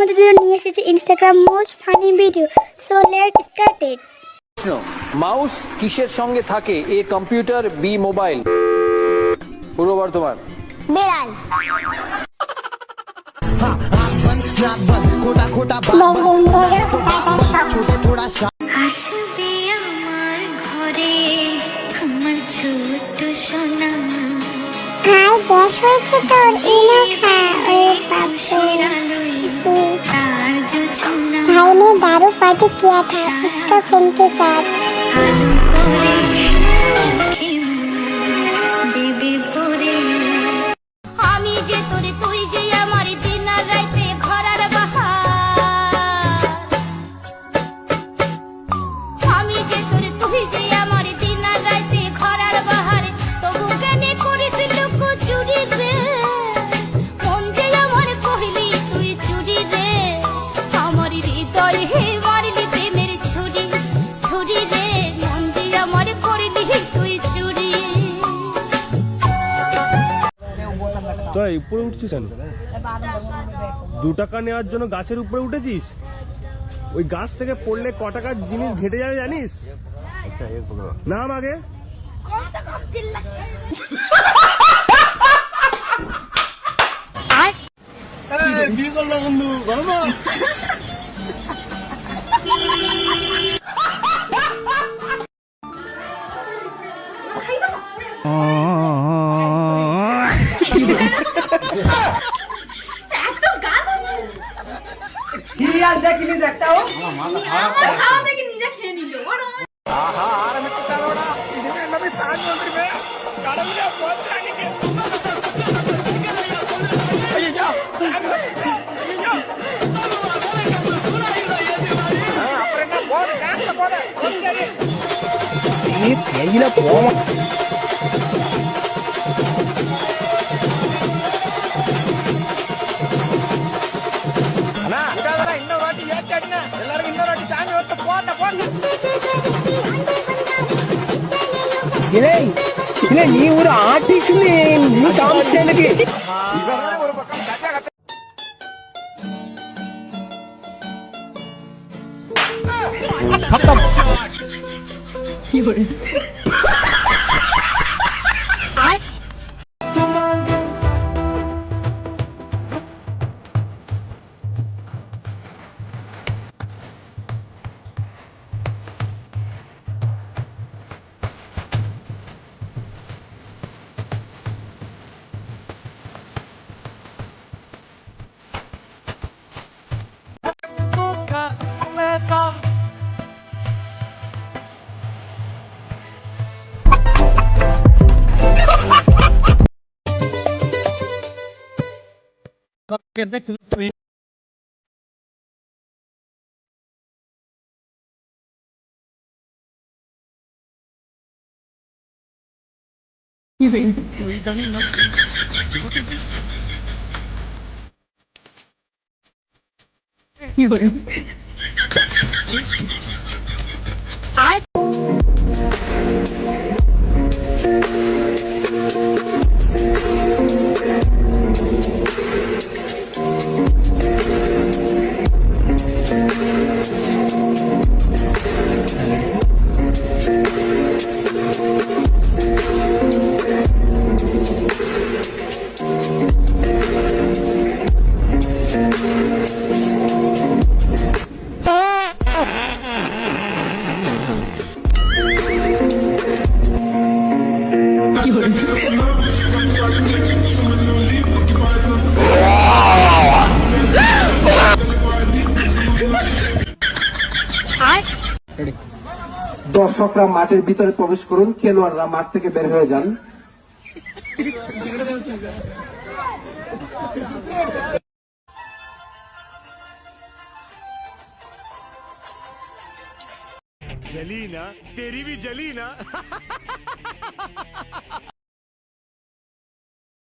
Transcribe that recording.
তোমাদের জন্য নিয়ে এসেছি Instagram most funny video. So late started. Mouse কিসের সঙ্গে থাকে? A computer, B mobile. পূর্ববার তোমার। বেড়াল। আসবে আমার ঘরে আমার ছোট সোনা। গ্যাস হয়েছে তোর, ইনো খা। ওরে বাপরে, তার জোছনা भाई ने दारू पार्टी किया था उसका फ्रेंड के साथ। আলো করে সুখে দেবে ভরে। আমি যে তোরে তুই যে আমার দিন আর রাইতে ঘরার বাহার। আমি যে তোরে তুই যে আমার দিন আর রাইতে ঘরার বাহার। তবু কেন করিস লোক চুরি রে? মন যে আমার কহিলি তুই চুরি রে। আমার হৃদয় হে মারলি প্রেমের ছুরি ছুরি রে। মন যে আমার করলি তুই চুরি। তোরা উপরে উঠছিস কেন? 2 টাকা নেওয়ার জন্য গাছের উপরে উঠেছিস? ওই গাছ থেকে পড়লে ক টাকার জিনিস ঘেটে যাবে জানিস? নাম আগে। বিয়ে করলো বন্ধু, ভালো না? நீ ஒரு ஆர்டிஸ்ட் நீ காமிச்ச எனக்கு দর্শকরা মাঠের ভিতরে প্রবেশ করুন, খেলোয়াড়রা মাঠ থেকে বের হয়ে যান। जली ना, तेरी भी जली ना।